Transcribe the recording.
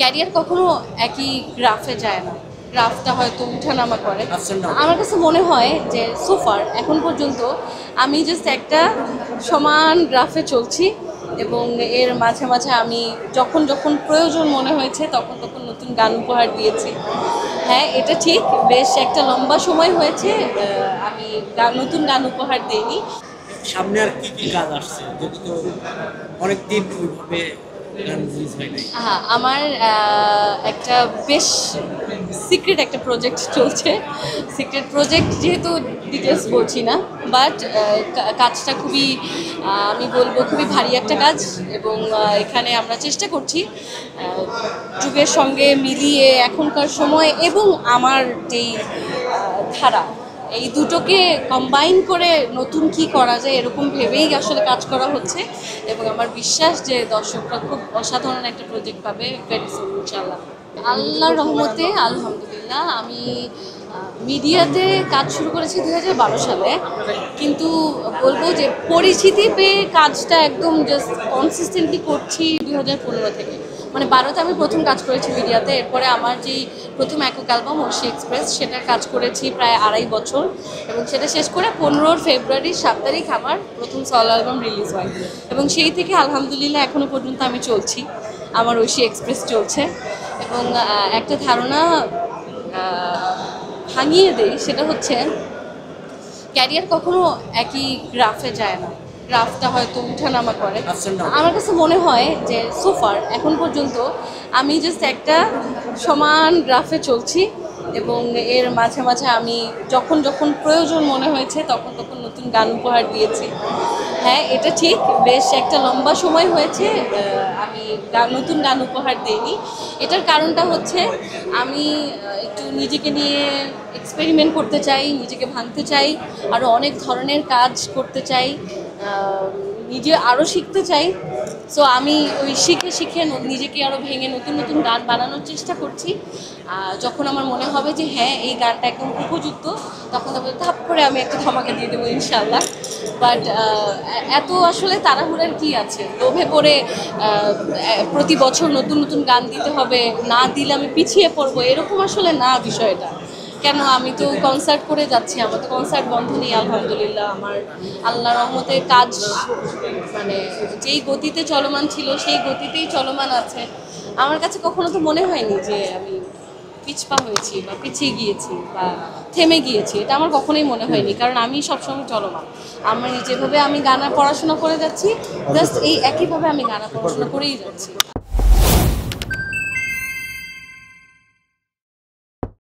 Career কখনো একই গ্রাফে যায় না, গ্রাফটা হয়তো উঠানামা করে। আমার কাছে মনে হয় যে সোফার এখন পর্যন্ত আমি জাস্ট একটা সমান গ্রাফে চলছি এবং এর মাঝে মাঝে আমি যখন যখন প্রয়োজন মনে হয়েছে তখন তখন নতুন গান উপহার দিয়েছি। হ্যাঁ, এটা ঠিক, বেশ একটা লম্বা সময় হয়েছে আমি নতুন গান উপহার দিইনি। সামনে আর কি কি কাজ আসছে, যদি তো অনেকদিন ওইভাবে গান রিলিজ হয় নাই। হ্যাঁ, আমার একটা বেশ সিক্রেট একটা প্রজেক্ট চলছে। সিক্রেট প্রজেক্ট যেহেতু ডিটেলস বলছি না, বাট কাজটা খুবই আমি বলবো খুবই ভারী একটা কাজ এবং এখানে আমরা চেষ্টা করছি যুগের সঙ্গে মিলিয়ে এখনকার সময় এবং আমার যেই ধারা এই দুটোকে কম্বাইন করে নতুন কি করা যায় এরকম ভেবেই আসলে কাজ করা হচ্ছে এবং আমার বিশ্বাস যে দর্শকরা খুব অসাধারণ একটা প্রজেক্ট পাবে ভেরি সুন ইনশাআল্লাহ। আল্লাহর রহমতে আলহামদুলিল্লাহ আমি মিডিয়াতে কাজ শুরু করেছি 2012 সালে, কিন্তু বলবো যে পরিচিতি পেয়ে কাজটা একদম জাস্ট কনসিস্টেন্টলি করছি 2015 থেকে। মানে 12তে আমি প্রথম কাজ করেছি মিডিয়াতে, এরপরে আমার যেই প্রথম একক অ্যালবাম ঐশী এক্সপ্রেস সেটার কাজ করেছি প্রায় 2.5 বছর এবং সেটা শেষ করে 15 ফেব্রুয়ারির 7 তারিখ আমার প্রথম সলো অ্যালবাম রিলিজ হয় এবং সেই থেকে আলহামদুলিল্লাহ এখনও পর্যন্ত আমি চলছি, আমার ঐশী এক্সপ্রেস চলছে এবং একটা ধারণা ভাঙিয়ে দেই, সেটা হচ্ছে ক্যারিয়ার কখনো একই গ্রাফে যায় না, গ্রাফটা হয়তো উঠানামা করে। আমার কাছে মনে হয় যে সোফার এখন পর্যন্ত আমি জাস্ট একটা সমান গ্রাফে চলছি এবং এর মাঝে মাঝে আমি যখন যখন প্রয়োজন মনে হয়েছে তখন তখন নতুন গান উপহার দিয়েছি। হ্যাঁ, এটা ঠিক, বেশ একটা লম্বা সময় হয়েছে আমি নতুন গান উপহার দিইনি। এটার কারণটা হচ্ছে আমি একটু নিজেকে নিয়ে এক্সপেরিমেন্ট করতে চাই, নিজেকে ভাঙতে চাই, আরও অনেক ধরনের কাজ করতে চাই, নিজে আরও শিখতে চাই। সো আমি ওই শিখে শিখে নিজেকে আরও ভেঙে নতুন নতুন গান বানানোর চেষ্টা করছি। যখন আমার মনে হবে যে হ্যাঁ এই গানটা একদম উপযুক্ত, তখন তখন ধাপ করে আমি একটা ধামাকা দিয়ে দেবো ইনশাল্লাহ। বাট এত আসলে তাড়াহুড়ার কি আছে, লোভে পড়ে প্রতি বছর নতুন নতুন গান দিতে হবে, না দিলে আমি পিছিয়ে পড়বো, এরকম আসলে না বিষয়টা। কেন, আমি তো কনসার্ট করে যাচ্ছি, আমার তো কনসার্ট বন্ধ নেই আলহামদুলিল্লাহ। আমার আল্লাহ রহমতে কাজ মানে যেই গতিতে চলমান ছিল সেই গতিতেই চলমান আছে। আমার কাছে কখনো তো মনে হয়নি যে আমি পিছপা হয়েছি বা পিছিয়ে গিয়েছি বা থেমে গিয়েছি, এটা আমার কখনোই মনে হয়নি, কারণ আমি সবসময় চলমান। আমি যেভাবে আমি গানা পড়াশোনা করে যাচ্ছি জাস্ট এই একইভাবে আমি গানা পড়াশোনা করেই যাচ্ছি।